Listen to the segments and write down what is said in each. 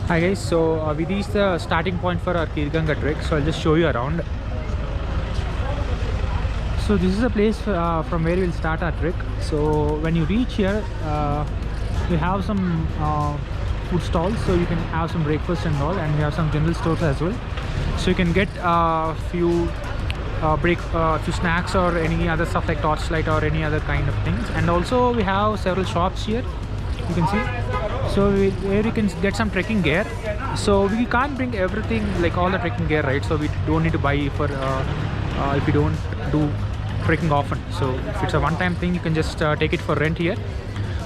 Hi guys, so we reached the starting point for our Khirganga trek, so I'll just show you around. So this is the place from where we'll start our trek. So when you reach here, we have some food stalls, so you can have some breakfast and all, and we have some general stores as well. So you can get a few few snacks or any other stuff like torchlight or any other kind of things. And also we have several shops here, you can see. So where you can get some trekking gear. So we can't bring everything, like all the trekking gear, right? So we don't need to buy for if we don't do trekking often. So if it's a one-time thing, you can just take it for rent here.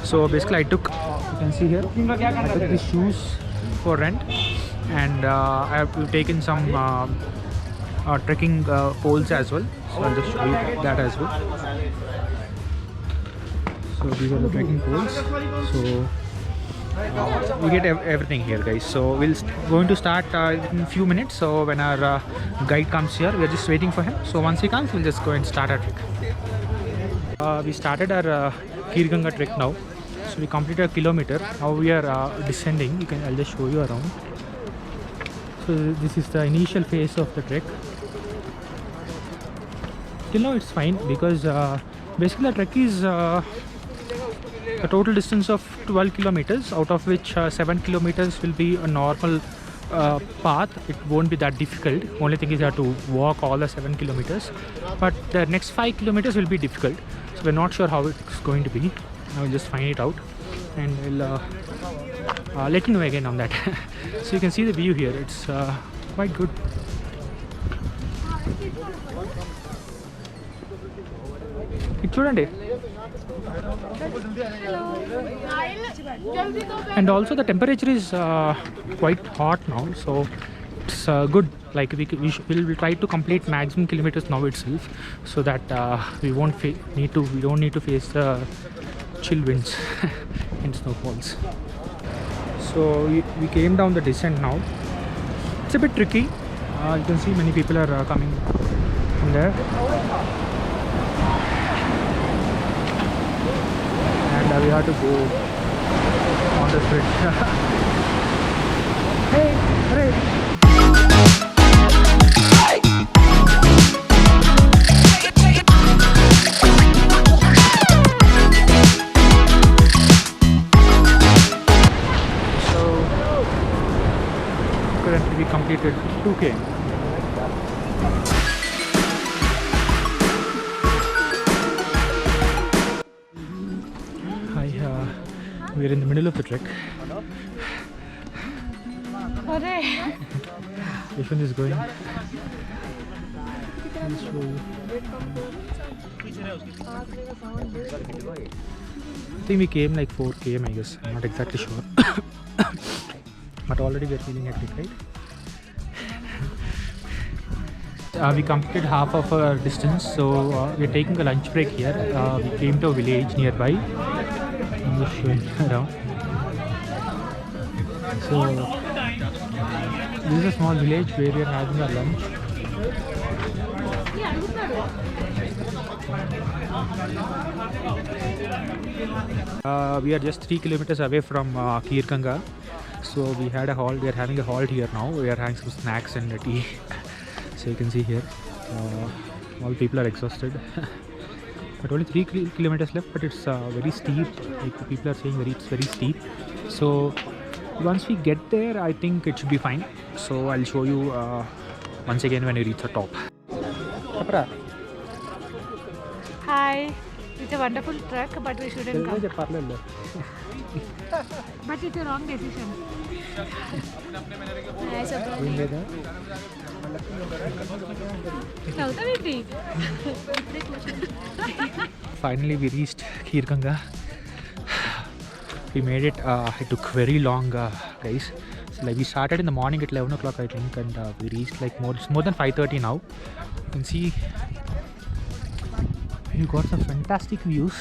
So basically I took, you can see here, I took these shoes for rent, and I have taken some trekking poles as well. So I'll just show you that as well. So these are the trekking poles. So we get everything here, guys. So we'll going to start in a few minutes. So when our guide comes here, we're just waiting for him. So once he comes, we'll just go and start our trek. We started our Khirganga trek now. So we completed a kilometer. Now we are descending. I'll just show you around. So this is the initial phase of the trek. Till now it's fine because basically the trek is a total distance of 12 kilometers, out of which 7 kilometers will be a normal path. It won't be that difficult. Only thing is you have to walk all the 7 kilometers, but the next 5 kilometers will be difficult. So we're not sure how it's going to be. Now we'll just find it out, and we'll let you know again on that. So you can see the view here. It's quite good. And also the temperature is quite hot now, so it's good. Like we'll try to complete maximum kilometers now itself, so that we don't need to face the chill winds and snowfalls. So we came down the descent now. It's a bit tricky. You can see many people are coming from there. And we have to go on the bridge. Hey, hooray! So currently we completed 2K. We're in the middle of the trek. Yashwant is going. I'll show you. I think we came like 4 km, I guess. I'm not exactly sure. But already we're feeling hectic, right? We completed half of our distance, so we're taking a lunch break here. We came to a village nearby. I'm just showing around. So this is a small village where we are having our lunch. We are just 3 kilometers away from Khirganga. So we had a halt. We are having a halt here now. We are having some snacks and tea. So you can see here, all people are exhausted. But only 3 kilometers left, but it's very steep. Like the people are saying it's very steep. So once we get there, I think it should be fine. So I'll show you once again when we reach the top. Hi, it's a wonderful trek, but we shouldn't come. But it's a wrong decision. Finally we reached Khirganga. We made it. It took very long, guys. So like we started in the morning at 11 o'clock, I think, and we reached like more than 5:30 now. You can see we got some fantastic views.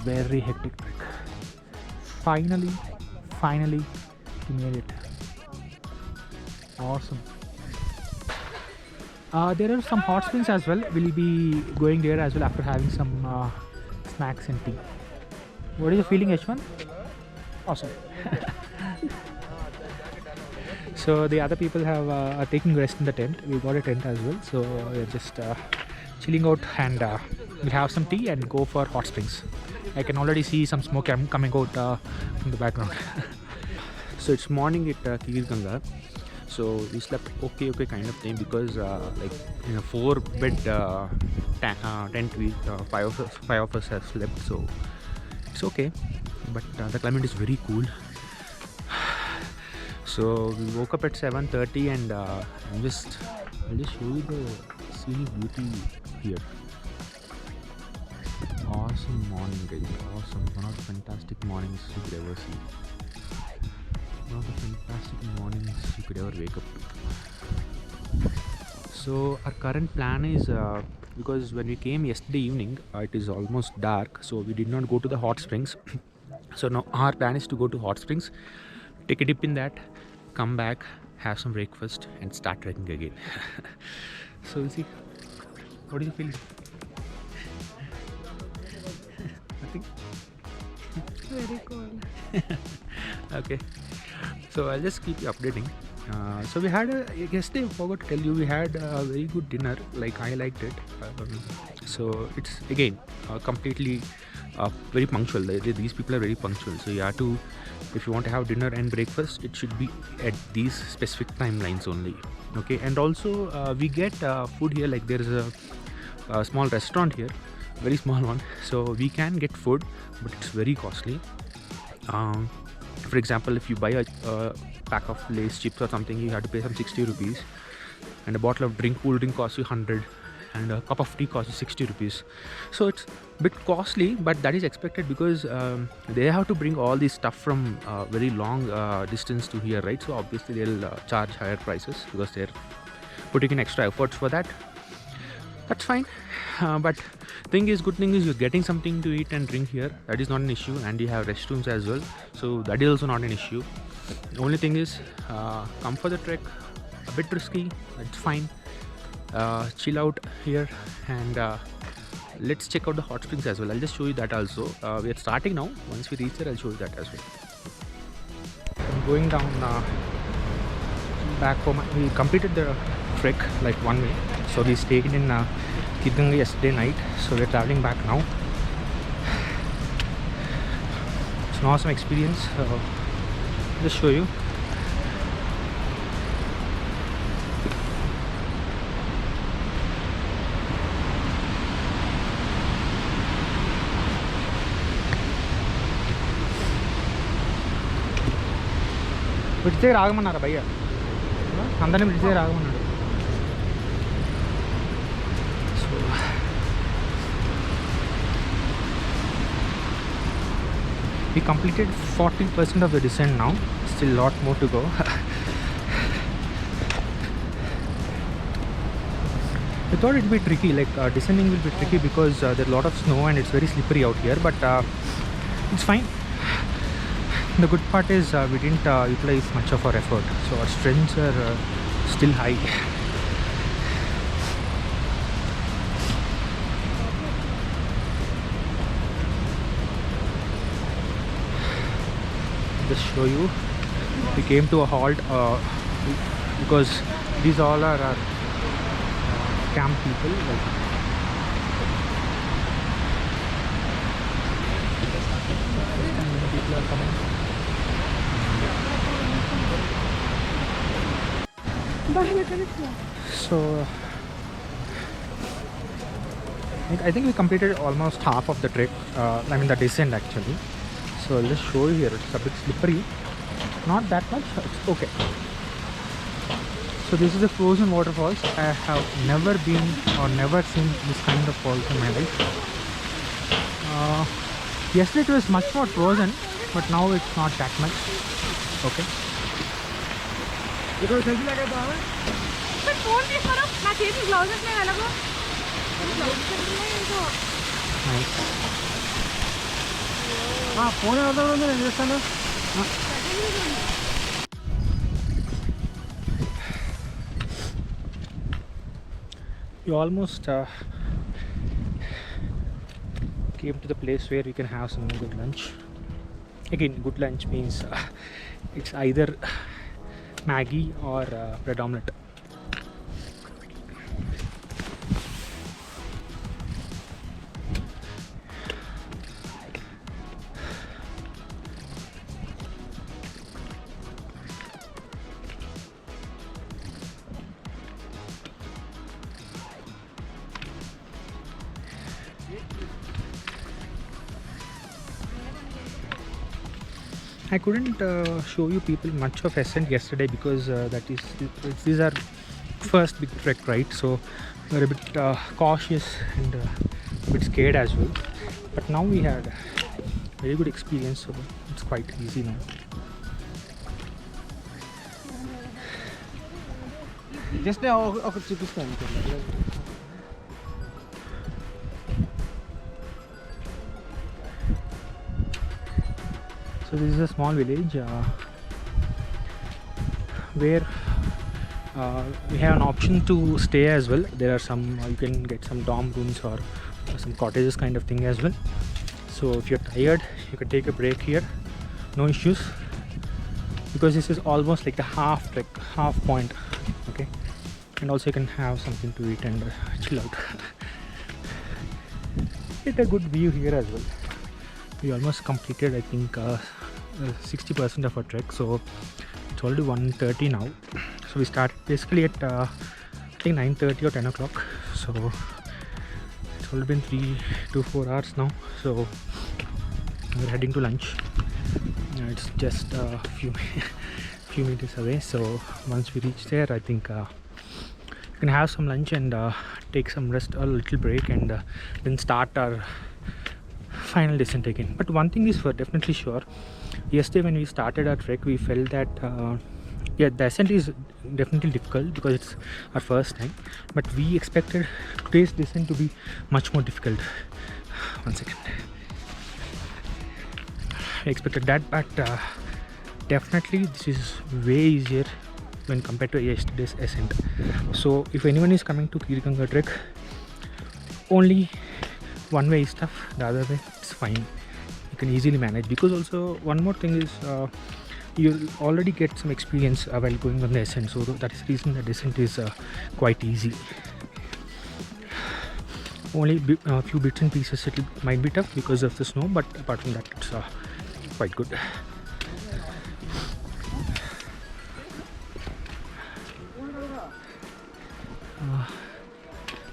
Very hectic trek. Finally we made it. Awesome. There are some hot springs as well. We'll be going there as well after having some snacks and tea. What is the feeling, H1? Awesome. So the other people are taking rest in the tent. We got a tent as well, so we're just chilling out, and we'll have some tea and go for hot springs. I can already see some smoke coming out from the background. So it's morning at Kigir Ganga. So we slept okay kind of thing, because like in a 4-bed tent, we five of us have slept, so it's okay. But the climate is very cool. So we woke up at 7:30, and I'll just show you the scenic beauty here. Awesome morning, guys. Awesome. One of the fantastic mornings you could ever see. One of the fantastic mornings you could ever wake up to. So our current plan is, because when we came yesterday evening, it is almost dark, so we did not go to the hot springs. So now our plan is to go to hot springs, take a dip in that, come back, have some breakfast, and start trekking again. So we'll see. What do you feel? Nothing? Very cool. Okay. So I'll just keep you updating. So we had yesterday, I forgot to tell you, we had a very good dinner. Like, I liked it. So it's again completely very punctual. These people are very punctual. So you have to, if you want to have dinner and breakfast, it should be at these specific timelines only. Okay. And also we get food here. Like, there is a small restaurant here, very small one. So we can get food, but it's very costly. For example, if you buy a pack of Lay's chips or something, you have to pay some 60 rupees, and a bottle of cool drink costs you 100, and a cup of tea costs you 60 rupees. So it's a bit costly, but that is expected, because they have to bring all this stuff from very long distance to here, right? So obviously they'll charge higher prices, because they're putting in extra efforts for that. That's fine. But good thing is you're getting something to eat and drink here. That is not an issue, and you have restrooms as well, so that is also not an issue. The only thing is, come for the trek, a bit risky, it's fine. Chill out here, and let's check out the hot springs as well. I'll just show you that also. We are starting now. Once we reach there, I'll show you that as well. I'm going down back home. We completed the trek like one way. So we stayed in Kigir Ganga yesterday night. So we're traveling back now. It's an awesome experience. Just show you. Bridge దగ్గర ఆగమన్నారా భయ్య? అందరినీ bridge దగ్గర ఆగమన్నాడు. So we completed 40% of the descent now. Still a lot more to go. I thought it would be tricky, like descending will be tricky, because there are a lot of snow and it's very slippery out here, but it's fine. The good part is we didn't utilize much of our effort, so our strengths are still high. Just show you, we came to a halt because these all are our camp people. Like, people are coming. So I think we completed almost half of the trek. I mean the descent actually. So I'll just show you here. It's a bit slippery, not that much, it's okay. So this is the frozen waterfalls. I have never been or never seen this kind of falls in my life. Yesterday it was much more frozen, but now it's not that much. Okay. Nice. You almost came to the place where you can have some good lunch. Again, good lunch means it's either Maggie or bread omelette. I couldn't show you people much of Ascent yesterday because these are first big trek, right? So we're a bit cautious and a bit scared as well. But now we had a very good experience, so it's quite easy now. Just now, aku చూపిస్తాను. So this is a small village where we have an option to stay as well. There are some you can get some dorm rooms or some cottages kind of thing as well. So if you're tired, you can take a break here, no issues, because this is almost like the half point, okay? And also you can have something to eat and chill out. Get a good view here as well. We almost completed, I think, 60% of our trek, so it's already 1:30 now. So we started basically at I think 9:30 or 10 o'clock, so it's already been 3 to 4 hours now. So we're heading to lunch. It's just a few meters away, so once we reach there, I think we can have some lunch and take some rest, a little break, and then start our final descent again. But one thing is for definitely sure, yesterday when we started our trek, we felt that yeah, the ascent is definitely difficult because it's our first time, but we expected today's descent to be much more difficult. One second. I expected that, but definitely this is way easier when compared to yesterday's ascent. So if anyone is coming to Khirganga trek, only one way is tough, the other way it's fine, you can easily manage. Because also one more thing is you'll already get some experience while going on the ascent, so that is the reason the descent is quite easy. Only a few bits and pieces it might be tough because of the snow, but apart from that it's quite good.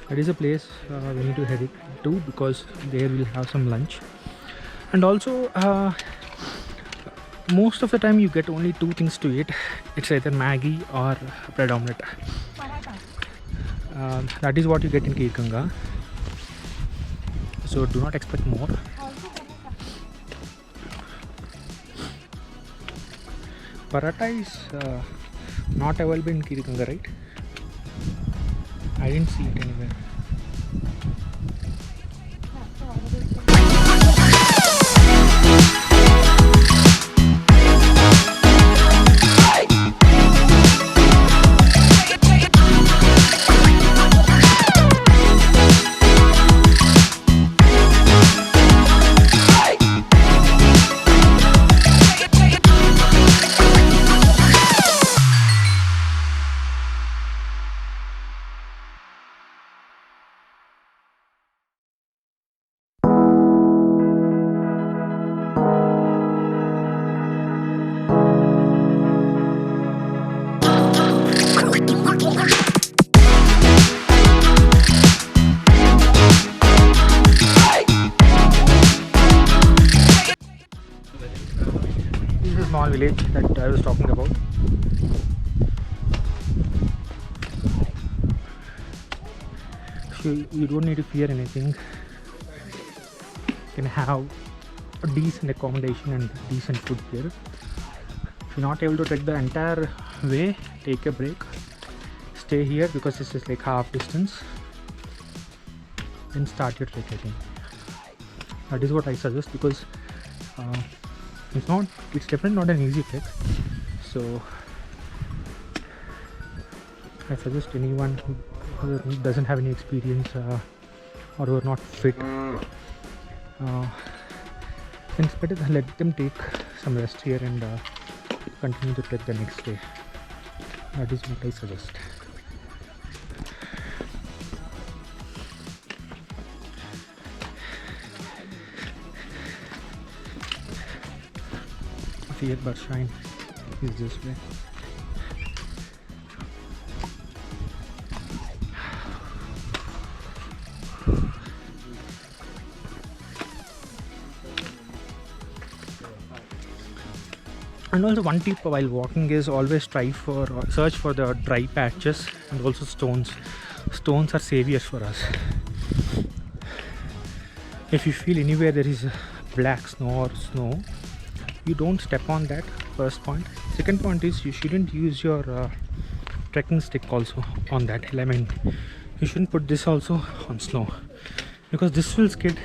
That is a place we need to head to because there we'll have some lunch. And also most of the time you get only two things to eat. It's either Maggie or bread omelette. That is what you get in Khirganga, so do not expect more. Paratha is not available in Khirganga, right? I didn't see it anywhere. Small village that I was talking about. So you don't need to fear anything. You can have a decent accommodation and decent food here. If you're not able to trek the entire way, take a break, stay here because this is like half distance, then start your trek again. That is what I suggest because it's definitely not an easy trek. So I suggest anyone who doesn't have any experience or who are not fit, it's better to let them take some rest here and continue the trek the next day. That is what I suggest. Fiat Barshine is this way. And also one tip while walking is always search for the dry patches and also stones. Stones are saviors for us. If you feel anywhere there is black snow or snow, you don't step on that. First point. Second point is you shouldn't use your trekking stick also on that hill. I mean, you shouldn't put this also on snow because this will skid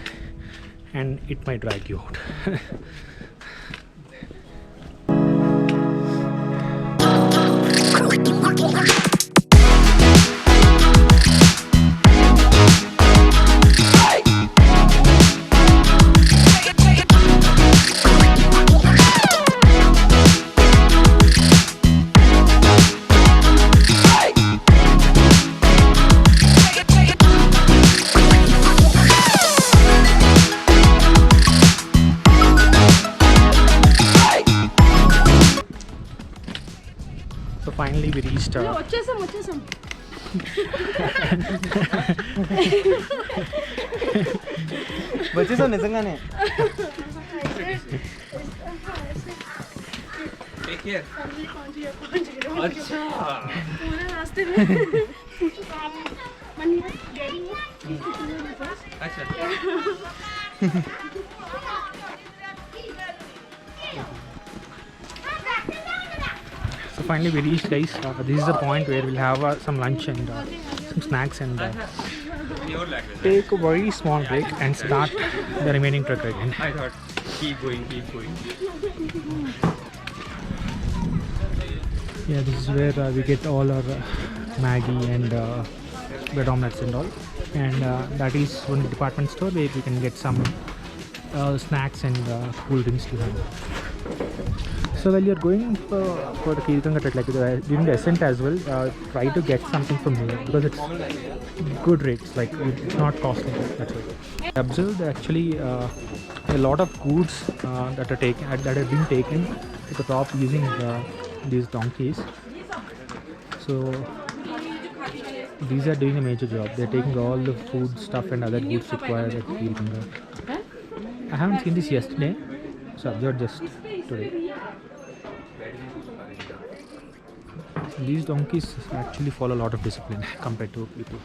and it might drag you out. So finally we reached వచ్చేసాం నిజంగానే. पूरे रास्ते में So finally we reached, guys. This is the point where we'll have some lunch and some snacks and take a very small break and start the remaining trek again. I thought keep going. Yeah, this is where we get all our Maggi and bread omelets and all, and that is one department store where we can get some snacks and cool drinks to have. So while you're going for the Keerganga trek, like during the ascent as well, try to get something from here because it's good rates, like it's not costly. That's why I observed actually a lot of goods that are being taken to the top using these donkeys. So these are doing a major job. They're taking all the food stuff and other goods required at Keerganga. I haven't seen this yesterday, so I observed just today. These donkeys actually follow a lot of discipline compared to people.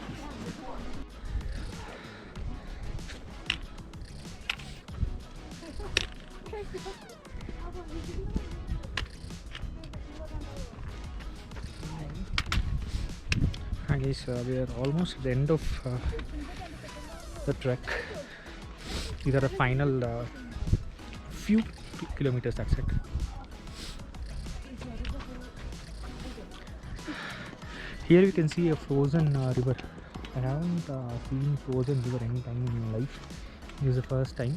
Hi guys, we are almost at the end of the trek. These are the final few kilometers, that's it. Here you can see a frozen river. I haven't seen frozen river any time in my life. This is the first time.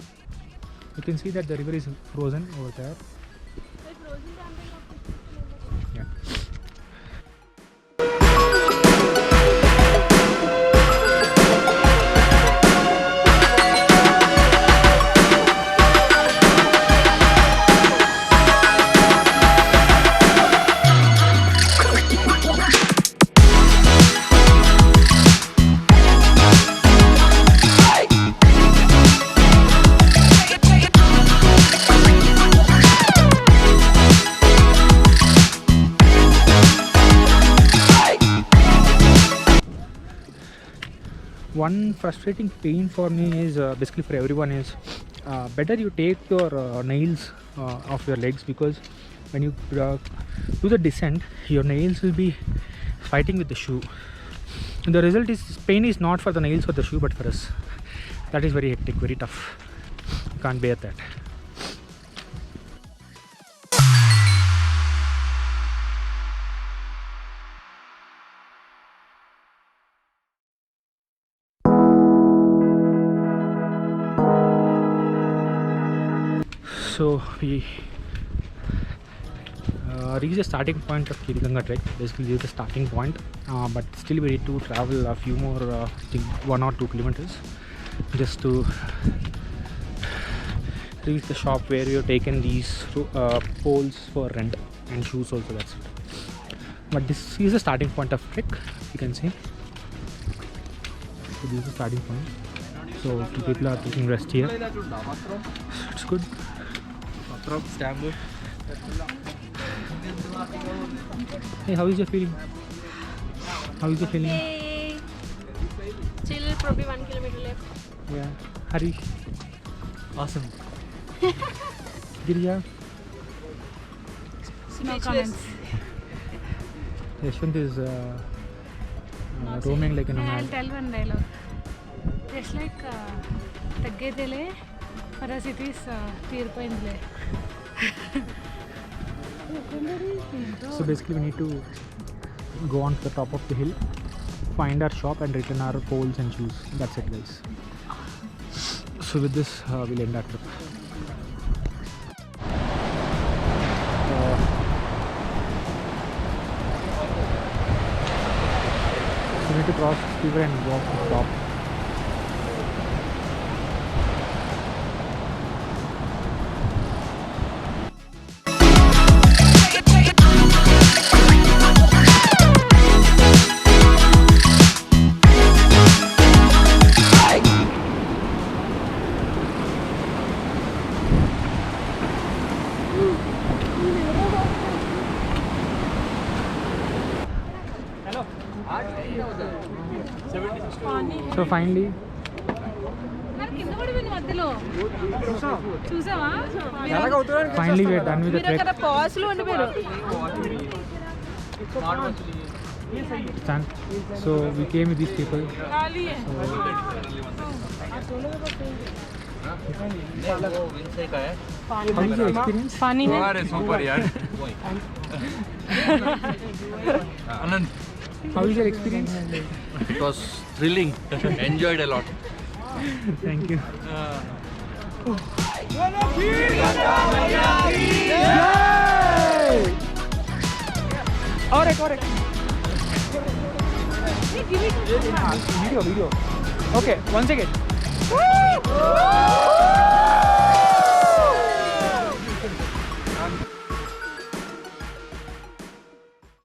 You can see that the river is frozen over there. Yeah. One frustrating pain for me is basically for everyone is better you take your nails off your legs, because when you do the descent your nails will be fighting with the shoe, and the result is pain is not for the nails or the shoe but for us. That is very hectic, very tough. Can't bear that. So we reach the starting point of Kiriganga trek. Basically, this is the starting point, but still we need to travel a few more, I think 1 or 2 kilometers, just to reach the shop where we have taken these poles for rent and shoes also. That's it. But this is the starting point of trek, you can see. So this is the starting point. So two people are taking rest here. It's good. Hey, how is your feeling? How is your feeling? Hey. Still probably 1 kilometer left. Yeah. Harish, Awesome. Girija, No comments. Yashwant is roaming like an I'll nomad. tell one dialogue. Just like Taggedele, for us it is Tirupayindle. So basically we need to go on to the top of the hill, find our shop and return our poles and shoes. That's it, guys. So with this we'll end our trip. So we need to cross river and walk to the top. So finally, కింద పడిపోయింది మధ్యలో చూసావా finally we are done with the మీరు అక్కడ trek. Pass లో ఉండిపోయారు Stand. So we came with these people. ఖాళీ How is your experience? Funny अरे सुपर यार Anand How is your experience? it was thrilling enjoyed a lot Thank you. Correct. Video. Okay, once again.